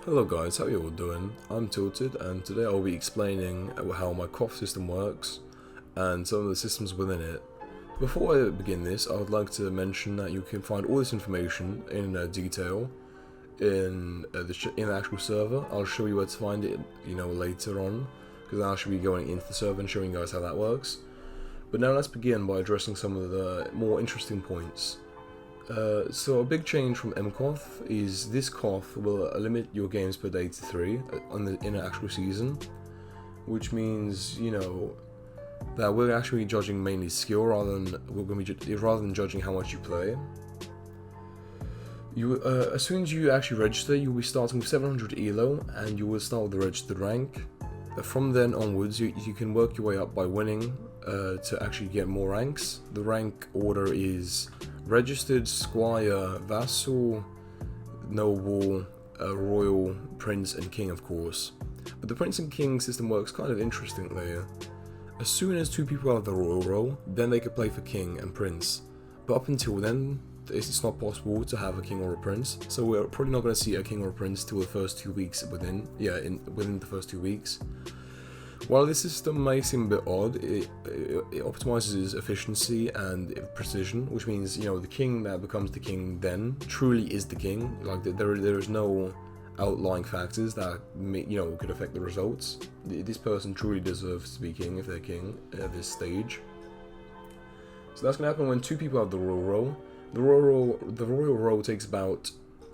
Hello guys, how you all doing? I'm Tilted and today I'll be explaining how my KOTH system works and some of the systems within it. Before I begin this, I would like to mention that you can find all this information in detail in the actual server. I'll show you where to find it, later on, because I'll actually be going into the server and showing you guys how that works. But now let's begin by addressing some of the more interesting points. So a big change from KOTH is this KOTH will limit your games per day to 3 in an actual season, which means that we're actually judging mainly skill rather than judging how much you play. As soon as you actually register, you'll be starting with 700 elo, and you will start with the registered rank. From then onwards, you can work your way up by winning to actually get more ranks. The rank order is Registered, Squire, Vassal, Noble, Royal, Prince, and King, of course. But the Prince and King system works kind of interestingly. As soon as 2 people have the Royal role, then they can play for King and Prince. But up until then, it's not possible to have a King or a Prince, so we're probably not going to see a King or a Prince till the first 2 weeks within the first 2 weeks. While this system may seem a bit odd, it optimizes efficiency and precision, which means the king that becomes the king then truly is the king. Like there is no outlying factors that could affect the results. This person truly deserves to be king if they're king at this stage. So that's gonna happen when 2 people have the royal role. The royal role takes about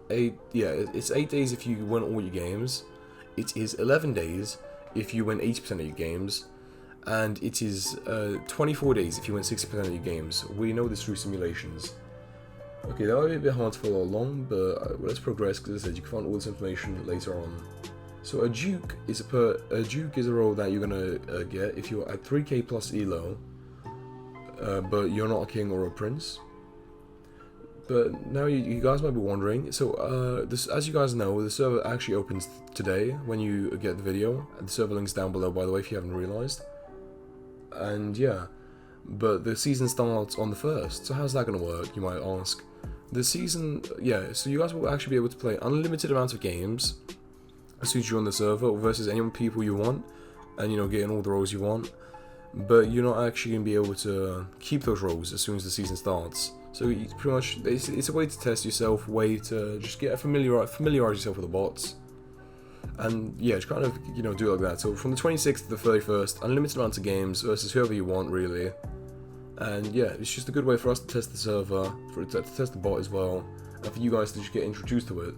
it's 8 days if you win all your games. It is 11 days if you win 80% of your games, and it is 24 days if you win 60% of your games. We know this through simulations. Okay, that might be a bit hard to follow along, but let's progress, because as I said, you can find all this information later on. So a duke is a role that you're gonna get if you're at 3k plus elo, but you're not a king or a prince. But now you guys might be wondering, so as you guys know, the server actually opens today when you get the video. The server link's down below, by the way, if you haven't realized. And yeah, but the season starts on the 1st, so how's that going to work, you might ask? The season, so you guys will actually be able to play unlimited amounts of games as soon as you're on the server versus any people you want, and getting all the roles you want. But you're not actually going to be able to keep those roles as soon as the season starts. So it's pretty much, it's a way to test yourself, way to just familiarize yourself with the bots. And yeah, just kind of, do it like that. So from the 26th to the 31st, unlimited amounts of games versus whoever you want, really. And yeah, it's just a good way for us to test the server, to test the bot as well, and for you guys to just get introduced to it.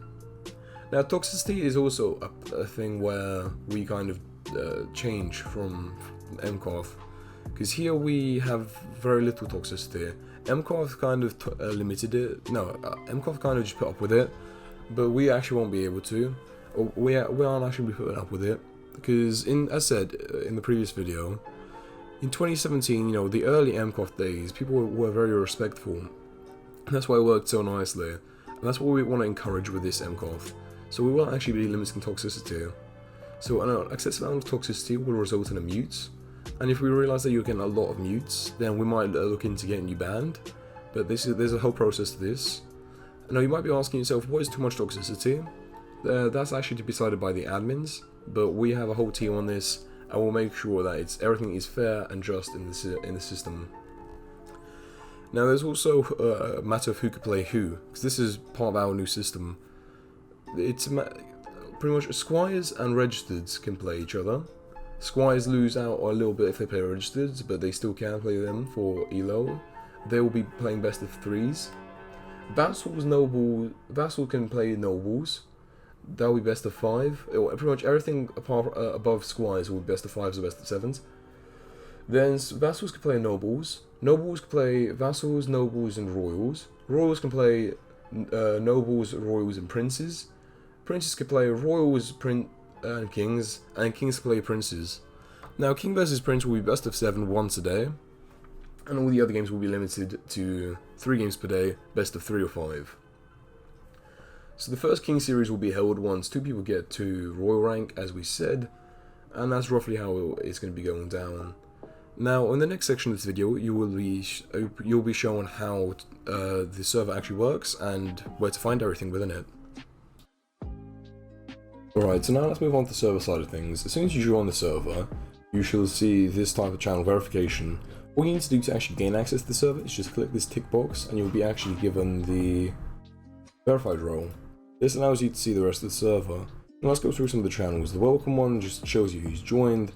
Now, Toxicity is also a thing where we kind of change from KOTH. Because here we have very little toxicity. KOTH kind of limited it. No, KOTH kind of just put up with it, but we actually won't be able to. Or we aren't actually putting up with it, because as said in the previous video, in 2017, the early KOTH days, people were very respectful. And that's why it worked so nicely, and that's what we want to encourage with this KOTH. So we won't actually be limiting toxicity. So an excessive amount of toxicity will result in a mute. And if we realise that you're getting a lot of mutes, then we might look into getting you banned. But there's a whole process to this. Now you might be asking yourself, what is too much toxicity? That's actually to be decided by the admins, but we have a whole team on this, and we'll make sure that everything is fair and just in the system. Now there's also a matter of who can play who, because this is part of our new system. It's pretty much squires and registereds can play each other. Squires lose out a little bit if they play registered, but they still can play them for elo. They will be playing best of 3s. Vassal can play nobles. That will be best of 5. Pretty much everything above squires will be best of 5s or best of 7s. Then vassals can play nobles. Nobles can play vassals, nobles, and royals. Royals can play nobles, royals, and princes. Princes can play royals, and kings can play princes. Now, king versus prince will be best of 7 once a day, and all the other games will be limited to 3 games per day, best of 3 or 5. So the first king series will be held once 2 people get to royal rank, as we said, and that's roughly how it's going to be going down. Now, in the next section of this video, you'll be shown how the server actually works and where to find everything within it. Alright, so now let's move on to the server side of things. As soon as you join the server, you shall see this type of channel verification. All you need to do to actually gain access to the server is just click this tick box and you'll be actually given the verified role. This allows you to see the rest of the server. Now let's go through some of the channels. The welcome one just shows you who's joined.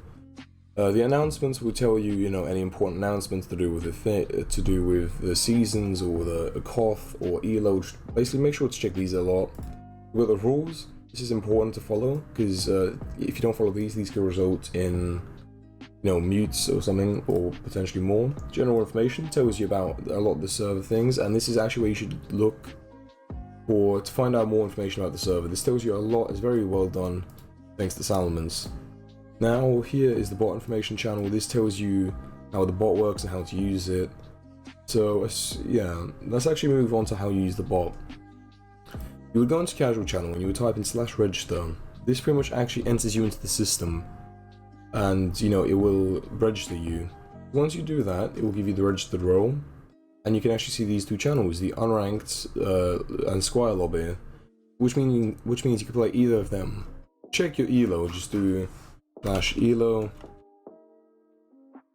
The announcements will tell you, any important announcements to do with the seasons or the KOTH or ELO. Basically, make sure to check these a lot. With the rules, this is important to follow because if you don't follow these can result in, mutes or something, or potentially more. General information tells you about a lot of the server things, and this is actually where you should look to find out more information about the server. This tells you a lot. It's very well done, thanks to Salomons. Now here is the bot information channel. This tells you how the bot works and how to use it. So yeah, let's actually move on to how you use the bot. You would go into casual channel and you would type in /register. This pretty much actually enters you into the system, and it will register you. Once you do that, it will give you the registered role, and you can actually see these two channels, the unranked and Squire lobby, which means you can play either of them. Check your elo, just do /elo,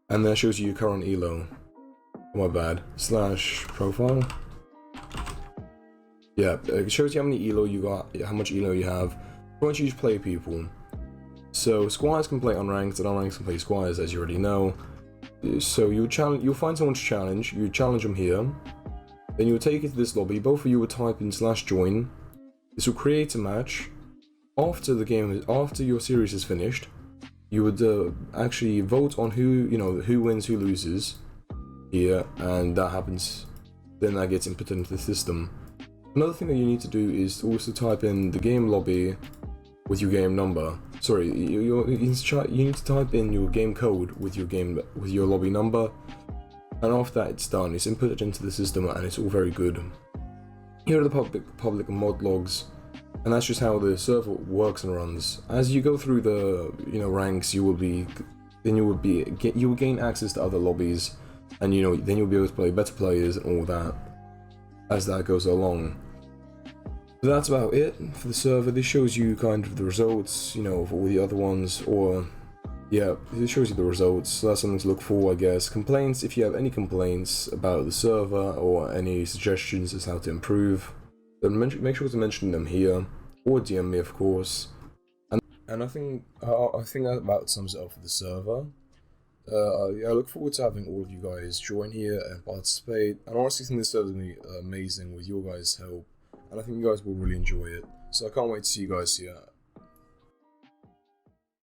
and that shows you your current elo. Oh, my bad. /profile. Yeah, it shows you how many elo you got, how much elo you have. Once you just play people. So squires can play unranked, and unranked can play squires, as you already know. So you'll find someone to challenge. You challenge them here. Then you'll take it to this lobby. Both of you will type in /join. This will create a match. After your series is finished, you would actually vote on who wins, who loses here, and that happens. Then that gets inputted into the system. Another thing that you need to do is to also type in the game lobby with your game number. Sorry, you need to type in your game code with your lobby number, and after that it's done. It's inputted into the system and it's all very good. Here are the public mod logs, and that's just how the server works and runs. As you go through the ranks, you will gain access to other lobbies, and then you'll be able to play better players and all that as that goes along. So that's about it for the server. This shows you kind of the results, of all the other ones, or yeah, it shows you the results. So that's something to look for, I guess. Complaints, if you have any complaints about the server or any suggestions as how to improve, then make sure to mention them here, or DM me, of course. And I think that about sums it up for the server. I look forward to having all of you guys join here and participate. And I honestly think this server is going to be amazing with your guys' help, and I think you guys will really enjoy it. So I can't wait to see you guys here.